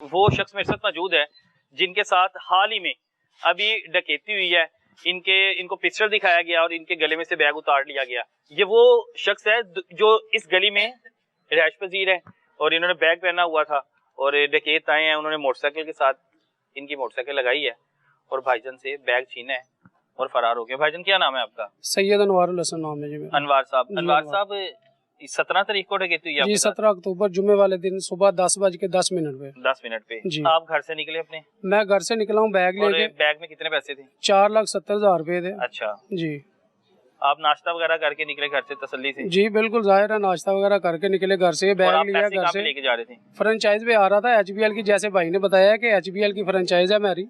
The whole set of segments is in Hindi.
वो शख्स मेरे साथ मौजूद है जिनके साथ हाल ही में अभी डकैती हुई है। इनको पिस्टल दिखाया गया और इनके गले में से बैग उतार लिया गया। ये वो शख्स है जो इस गली में रिहाइश पजीर है और इन्होंने बैग पहना हुआ था और डकैत आए हैं। उन्होंने मोटरसाइकिल के साथ इनकी मोटरसाइकिल लगाई है और भाईजान से बैग छीना है और फरार हो गया। भाईजान क्या नाम है आपका? सैयद अनवारुल हसन नाम है जी। अनवार साहब 17 तारीख को डकैती हुई है जी? 17 अक्टूबर जुम्मे वाले दिन सुबह 10:10 पे। 10 मिनट पे जी। आप घर से निकले अपने? मैं घर से निकला हूँ बैग लेके। बैग में कितने पैसे थे? 4,70,000 रुपए थे। अच्छा जी। आप नाश्ता वगैरह करके निकले घर से तसल्ली से? जी बिल्कुल, जाहिर है नाश्ता वगैरह करके निकले घर से। बैग लिया घर से। लेके जा रहे थे? फ्रेंचाइज पे आ रहा था HBL की, जैसे भाई ने बताया कि HBL की फ्रेंचाइज है मेरी।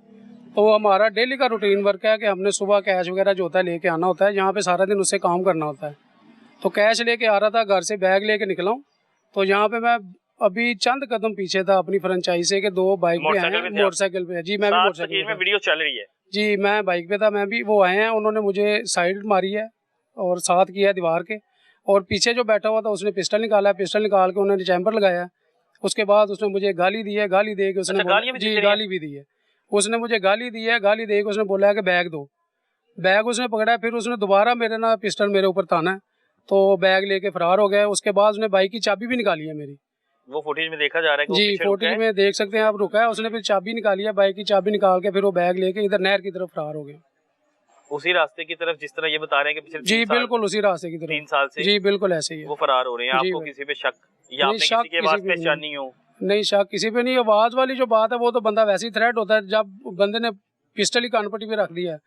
तो हमारा डेली का रूटीन वर्क है कि हमने सुबह कैश वगैरह जो होता है लेके आना होता है, यहाँ पे सारा दिन उससे काम करना होता है। तो कैश लेके आ रहा था घर से, बैग लेके निकला हूँ। तो यहाँ पे मैं अभी चंद कदम पीछे था अपनी फ्रेंचाइज से कि 2 बाइक पे आए हैं मोटरसाइकिल पे। जी मैं भी मोटरसाइकिल में वीडियो चल रही है जी, मैं बाइक पे था, मैं भी। वो आए हैं, उन्होंने मुझे साइड मारी है और साथ किया दीवार के। और पीछे जो बैठा हुआ था उसने पिस्टल निकाला है, पिस्टल निकाल के उन्होंने चैम्बर लगाया है। उसके बाद उसने मुझे गाली दी है, गाली दे के उसने गाली भी दी है। उसने मुझे गाली दी है, गाली दे के उसने बोला है कि बैग दो। बैग उसने पकड़ा है, फिर उसने दोबारा मेरे पिस्टल मेरे ऊपर ताना है, तो बैग लेके फरार हो गया। उसके बाद उसने बाइक की चाबी भी निकाली है मेरी। वो फुटेज में देखा जा रहा है जी, फुटेज में देख सकते हैं आप। रुका है, उसने फिर चाबी निकाली है, बाइक की चाबी निकाल के फिर वो बैग लेके इधर नहर की तरफ फरार हो गया। उसी रास्ते की तरफ जिस तरह ये बता रहे हैं कि पिछले जी बिल्कुल उसी रास्ते की तरफ 3 साल से जी बिल्कुल ऐसे ही है। वो फरार हो रहे हैं। आपको किसी पे शक या आपने किसी के आवाज पहचानी हो? नहीं, शक किसी पे नहीं। आवाज वाली जो बात है वो तो बंदा वैसे ही थ्रेट होता है। जब बंदे ने पिस्टल ही कानपट्टी पे रख दिया है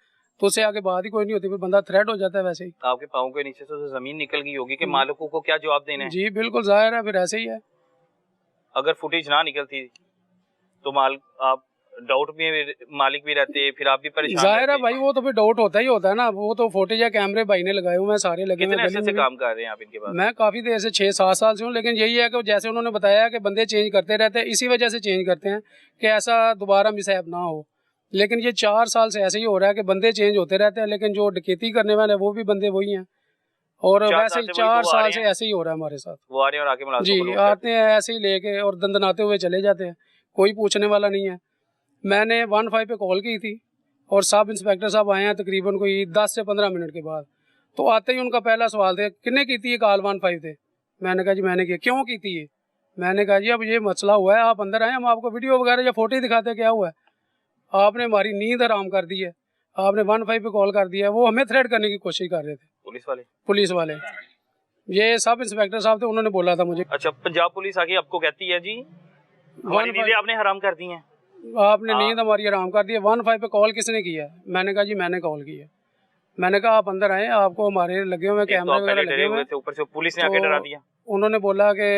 तो उससे आगे बात ही कोई नहीं होती, फिर बंदा थ्रेट हो जाता है वैसे ही। आपके पाँव के नीचे से जमीन निकल गई होगी कि मालिकों को क्या जवाब देना है? जी बिल्कुल, जाहिर है फिर ऐसे ही है। अगर फुटेज ना निकलती तो आप डाउट में मालिक भी रहते, फिर आप भी परेशान। जाहिर है भाई, वो तो फिर डाउट होता ही होता है ना। वो तो फुटेज या कैमरे भाई ने लगाए हुए हैं, सारे लगे हुए हैं। कितने से काम कर रहे हैं आप इनके पास? मैं काफी देर से 6-7 साल से हूँ। लेकिन यही है कि जैसे उन्होंने बताया कि बंदे चेंज करते रहते हैं, इसी वजह से चेंज करते हैं कि ऐसा दोबारा मिसहैप ना हो। लेकिन ये 4 साल से ऐसे ही हो रहा है कि बंदे चेंज होते रहते हैं, लेकिन जो डकैती करने वाले वो भी बंदे वही हैं। और वैसे ही 4 साल से ऐसे ही हो रहा है हमारे साथ। वो आ रहे हैं और आके मुलाजिम जी आते हैं ऐसे ही लेके और दंदनाते हुए चले जाते हैं, कोई पूछने वाला नहीं है। मैंने 15 पे कॉल की थी और सब इंस्पेक्टर साहब आए हैं तकरीबन कोई 10 से 15 मिनट के बाद। तो आते ही उनका पहला सवाल था, कितने की थी ये कॉल 15 थे? मैंने कहा जी मैंने किया। क्यों की थी ये? मैंने कहा जी अब ये मसला हुआ है, आप अंदर आए, हम आपको वीडियो वगैरह या फोटो दिखाते क्या हुआ है। आपने हमारी नींद हराम कर दी है, आपने 15 पे कॉल कर दिया है। वो हमें थ्रेट करने की कोशिश कर रहे थे, पुलिस वाले। ये सब इंस्पेक्टर साहब थे, उन्होंने बोला था मुझे। अच्छा, पंजाब पुलिस आके आपको कहती है जी हमारी नींदें आपने हराम कर दी हैं, आपने नींद हमारी हराम कर दी है। 15 पे कॉल किसने किया है? मैंने कहा जी मैंने कॉल की है। मैंने कहा आप अंदर आए, आपको हमारे लगे हुए कैमरे वगैरह लगे हुए थे। ऊपर से पुलिस ने आके डरा दिया। उन्होंने बोला कि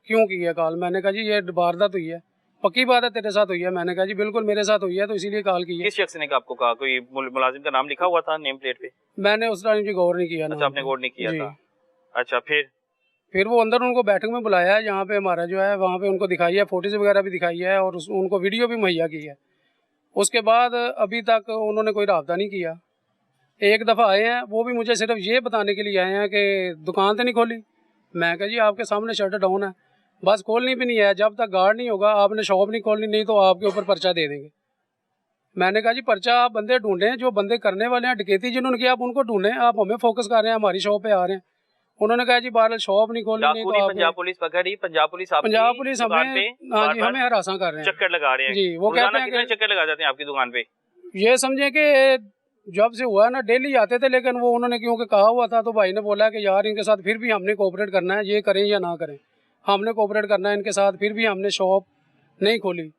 क्यों की है कॉल? मैंने कहा जी ये वारदात हुई है। पक्की बात है तेरे साथ हुई है? मैंने कहा जी बिल्कुल मेरे साथ हुई है, तो इसीलिए कॉल की है। किस शख्स ने आपको कहा? कोई मुलाजिम का नाम लिखा हुआ था नेम प्लेट पे? मैंने उस टाइम जी गौर नहीं किया। अच्छा, आपने गौर नहीं किया था। अच्छा, फिर वो अंदर उनको बैठक में बुलाया है, जहाँ पे हमारा जो है वहाँ पे उनको दिखाई है, फोटोज वगैरह भी दिखाई है और उनको वीडियो भी मुहैया की है। उसके बाद अभी तक उन्होंने कोई राब्ता नहीं किया। एक दफ़ा आए हैं, वो भी मुझे सिर्फ ये बताने के लिए आए हैं कि दुकान तो नहीं खोली। मैं कहा जी आपके सामने शटर डाउन है, बस खोलनी भी नहीं है। जब तक गार्ड नहीं होगा आपने शॉप नहीं खोलनी, नहीं तो आपके ऊपर पर्चा दे देंगे। मैंने कहा जी पर्चा आप बंदे ढूंढें, जो बंदे करने वाले हैं डकैती जिन्होंने किया आप उनको ढूंढें, आप हमें फोकस कर रहे हैं, हमारी शॉप पे आ रहे हैं। उन्होंने कहा जी बाहर शॉप नहीं खोलनी, नहीं तो पंजाब पुलिस पकड़ी। पंजाब पुलिस हमें हरासा कर रहे हैं, चक्कर लगा रहे हैं जी। वो कहते हैं कितने चक्कर लगा जाते हैं आपकी दुकान पे? ये समझे कि जब से हुआ ना डेली आते थे, लेकिन वो उन्होंने क्योंकि कहा हुआ था तो भाई ने बोला कि यार इनके साथ फिर भी हमने कोऑपरेट करना है, ये करें या ना करें, हमने कोऑपरेट करना है इनके साथ। फिर भी हमने शॉप नहीं खोली।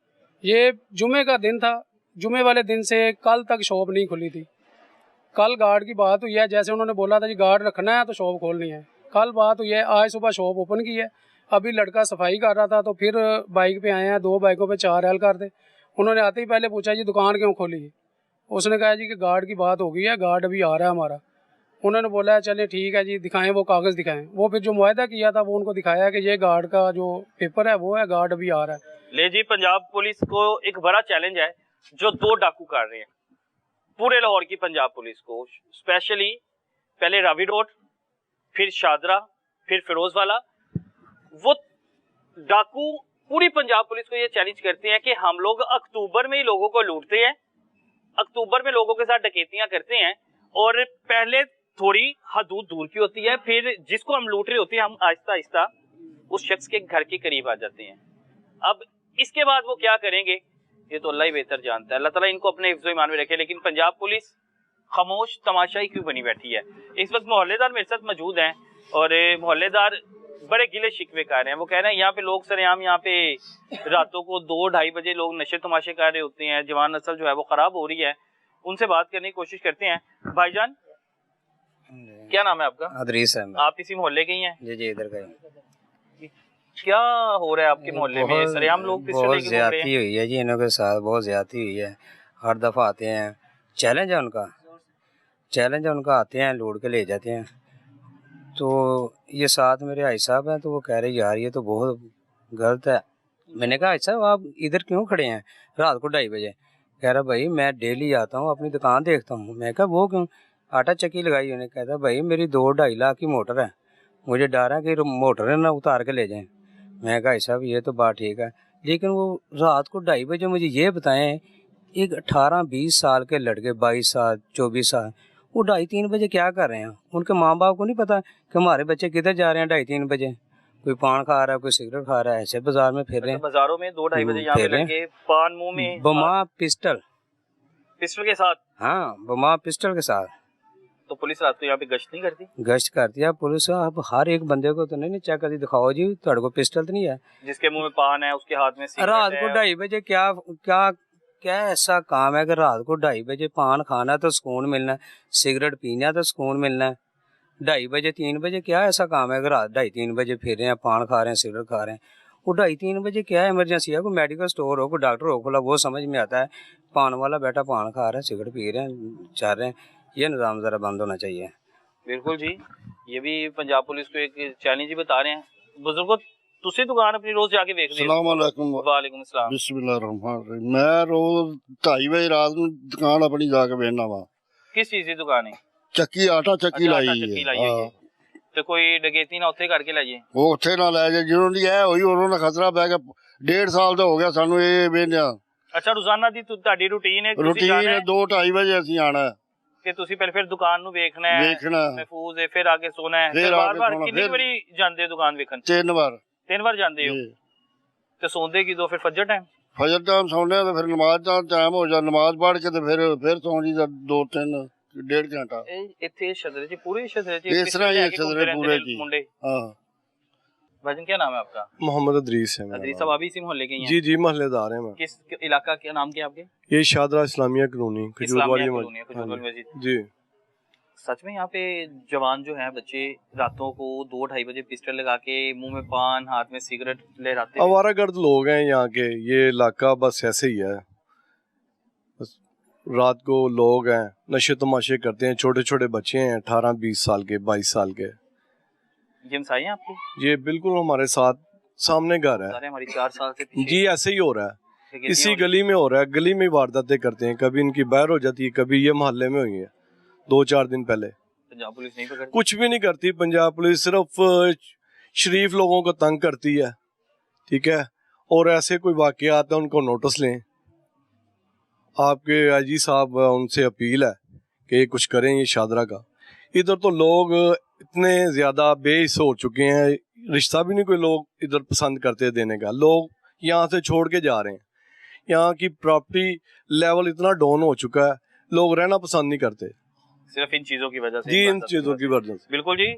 ये जुमे का दिन था, जुमे वाले दिन से कल तक शॉप नहीं खुली थी। कल गार्ड की बात हुई है, जैसे उन्होंने बोला था जी गार्ड रखना है तो शॉप खोलनी है। कल बात हुई है, आज सुबह शॉप ओपन की है। अभी लड़का सफाई कर रहा था तो फिर बाइक पे आए हैं, 2 बाइकों पे 4 एहलकार थे। उन्होंने आते ही पहले पूछा जी दुकान क्यों खोली है? उसने कहा जी कि गार्ड की बात हो गई है, गार्ड अभी आ रहा है हमारा। उन्होंने बोला चले ठीक है जी, दिखाएं वो कागज़ दिखाएं। वो फिर जो मुआहदा किया था वो उनको दिखाया कि ये गार्ड का जो पेपर है वो है, गार्ड अभी आ रहा है। ले जी, पंजाब पुलिस को एक बड़ा चैलेंज है जो 2 डाकू कर रहे हैं पूरे लाहौर की। पंजाब पुलिस को स्पेशली पहले रावी रोड, फिर शादरा, फिर फिरोज वाला, वो डाकू पूरी पंजाब पुलिस को ये चैलेंज करते हैं कि हम लोग अक्टूबर में ही लोगों को लूटते हैं, अक्टूबर में लोगों के साथ डकैतियां करते हैं, और पहले थोड़ी हदूद दूर की होती है, फिर जिसको हम लूट रहे होते हैं हम आहिस्ता आहिस्ता उस शख्स के घर के करीब आ जाते हैं। अब इसके बाद वो क्या करेंगे ये तो अल्लाह ही बेहतर जानता है। अल्लाह ताला इनको अपने हिफ्ज़-ओ ईमान में रखे। लेकिन पंजाब पुलिस खामोश तमाशाई क्यों बनी बैठी है? इस वक्त मोहल्लेदार मेरे साथ मौजूद हैं और मोहल्लेदार बड़े गिले शिकवे कर रहे हैं। वो कह रहे हैं यहाँ पे लोग सरेआम यहाँ पे रातों को 2-2:30 बजे लोग नशे तमाशे कर रहे होते हैं, जवान नस्ल जो है वो खराब हो रही है। उनसे बात करने की कोशिश करते हैं। भाईजान क्या नाम है आपका? अदरीस है। आप इसी मोहल्ले के ही हैं? जी इधर का ही। क्या हो रहा है आपके मोहल्ले में? सरेआम लोग बहुत ज्यादती हुई है जी, इन्हों के साथ बहुत ज्यादती हुई है। हर दफा आते हैं, चैलेंज है उनका, आते हैं लूट के ले जाते हैं। तो ये साथ मेरे भाई साहब हैं, तो वो कह रहे यार ये तो बहुत गलत है। मैंने कहा भाई साहब आप इधर क्यों खड़े हैं रात को 2:30 बजे? कह रहा भाई मैं डेली आता हूँ, अपनी दुकान देखता हूँ। मैं कहा वो क्यों? आटा चक्की लगाई। उन्हें कहता भाई मेरी 2-2.5 लाख की मोटर है, मुझे डर है कि मोटर है ना उतार के ले जाएं। मैं कहा साहब ये तो बात ठीक है, लेकिन वो रात को 2:30 बजे मुझे ये बताएं एक 18-20 साल के लड़के, 22 साल 24 साल, वो 2:30-3 बजे क्या कर रहे हैं? उनके माँ बाप को नहीं पता कि हमारे बच्चे किधर जा रहे हैं 2:30-3 बजे? कोई पान खा रहा है, कोई सिगरेट खा रहा है, ऐसे बाजार में फिर रहे हैं। बाजारों में 2-2:30 बजे यहाँ पे लड़के पान मुंह में, बमा पिस्टल के साथ। हाँ, बमा पिस्टल के साथ। तो पुलिस रात को यहाँ पे गश्त नहीं करती? गश्त करती है पुलिस। अब हर एक बंदे को तो नहीं चेक करती, दिखाओ जी ਤੁਹਾਡੇ को पिस्टल तो नहीं है, जिसके मुंह में पान है उसके हाथ में सिगरेट रात को है। 2:30 बजे क्या क्या क्या ऐसा काम है कि रात को 2:30 बजे पान खाना तो सुकून मिलना है, सिगरेट पीना तो सुकून मिलना है। 2:30 बजे 3 बजे क्या ऐसा काम है कि रात 2:30-3 बजे फिर रहे हैं, पान खा रहे हैं, सिगरेट खा रहे हैं? वो 2:30-3 बजे क्या इमरजेंसी है? कोई मेडिकल स्टोर हो, कोई डॉक्टर हो खुला, वो समझ में आता है। पान वाला बैठा पान खा रहा है, सिगरेट पी रहे हैं, चल रहे हैं। ये निज़ाम ज़रा बंद होना चाहिए। बिल्कुल जी, ये भी पंजाब पुलिस को एक चैलेंज ही बता रहे हैं। बुजुर्गों तुसी दुकान अपनी रोज जाके देख रहे हो? अस्सलाम वालेकुम। वालेकुम अस्सलाम। बिस्मिल्लाहिर्रहमानिर्रहीम। मैं रोज 2:30 बजे रात ਨੂੰ दुकान अपनी जाके बेचना वा। किस चीज की दुकान है? ਚੱਕੀ ਆਟਾ ਚੱਕੀ ਲਾਈ है। तो कोई डकैती ना ਉੱਥੇ ਕਰਕੇ ਲੈ ਜੇ? ਉਹ ਉੱਥੇ ਨਾ ਲੈ ਜੇ, ਜਿਹਨਾਂ ਦੀ ਇਹ ਹੋਈ ਉਹਨਾਂ ਦਾ ਖਤਰਾ ਪੈ ਗਿਆ। 1.5 ਸਾਲ ਦਾ ਹੋ ਗਿਆ ਸਾਨੂੰ ਇਹ ਵੇਚਿਆ। ਅੱਛਾ, ਰੋਜ਼ਾਨਾ ਦੀ ਤੁਹਾਡੀ ਰੂਟੀਨ ਹੈ? ਰੂਟੀਨ 2-2:30 ਵਜੇ ਅਸੀਂ ਆਣਾ ਕਿ ਤੁਸੀਂ ਫਿਰ ਦੁਕਾਨ ਨੂੰ ਵੇਖਣਾ ਹੈ, ਮਹਿਫੂਜ਼ ਹੈ, ਫਿਰ ਆ ਕੇ ਸੋਣਾ ਹੈ, ਫਿਰ ਬਾਰ-ਬਾਰ ਕਿੰਨੀ ਵਾਰੀ ਜਾਂਦੇ ਹੋ ਦੁਕਾਨ ਵੇਖਣ? 3 ਵਾਰ। 3 ਵਾਰ ਜਾਂਦੇ ਹੋ ਤੇ ਸੌਂਦੇ ਕਿਦੋਂ ਫਿਰ? ਫਜਰ ਟਾਈਮ? ਫਜਰ ਟਾਈਮ ਸੌਂਦੇ ਆ ਤੇ ਫਿਰ ਨਮਾਜ਼ ਦਾ ਟਾਈਮ ਹੋ ਜਾ, ਨਮਾਜ਼ ਪੜ੍ਹ ਕੇ ਤੇ ਫਿਰ ਸੌਂ ਜੀਦਾ 2-3 1.5 ਘੰਟਾ। ਇੱਥੇ ਸ਼ਦਰੇ ਚ ਪੂਰੇ ਸ਼ਦਰੇ ਚ ਇਸ ਤਰ੍ਹਾਂ ਹੀ ਸ਼ਦਰੇ ਪੂਰੇ ਜੀ ਮੁੰਡੇ। हाँ। भाईजान क्या नाम है आपका? मोहम्मद अदरीस है। अदरीस साहब अभी इसी मोहल्ले के ही हैं? जी जी मोहल्लेदार हैं। मैं किस इलाका क्या नाम क्या आपके? ये शादरा इस्लामिया कॉलोनी खजूरवाली मस्जिद। जी। सच में यहाँ पे जवान जो है बच्चे रातों को 2-2:30 बजे पिस्टल लगा के मुंह में पान हाथ में सिगरेट लहराते हैं? आवारागर्द लोग हैं यहाँ के, ये इलाका बस ऐसे ही है। बस रात को लोग हैं नशे तमाशे करते हैं, छोटे छोटे बच्चे हैं 18-20 साल के, 22 साल के। ये हमसाई हैं आपकी? ये बिल्कुल हमारे साथ सामने घर है। हमारी 4 साल से पीछे जी ऐसे ही हो रहा है, इसी गली में हो रहा है। गली में वारदातें करते हैं, कभी इनकी बाहर हो जाती है, कभी ये मोहल्ले में हुई है 2-4 दिन पहले। पंजाब पुलिस नहीं पकड़ती? कुछ भी नहीं करती पंजाब पुलिस, सिर्फ शरीफ लोगों को तंग करती है, ठीक है। और ऐसे कोई वाक़े आते हैं उनको नोटिस लें। आपके आईजी साहब उनसे अपील है कि ये कुछ करें ये शादरा का। इधर तो लोग इतने ज़्यादा बेहिस हो चुके हैं, रिश्ता भी नहीं कोई लोग इधर पसंद करते देने का। लोग यहाँ से छोड़ के जा रहे हैं, यहाँ की प्रॉपर्टी लेवल इतना डाउन हो चुका है, लोग रहना पसंद नहीं करते सिर्फ इन चीज़ों की वजह से। जी इन चीज़ों की वजह से। बिल्कुल जी।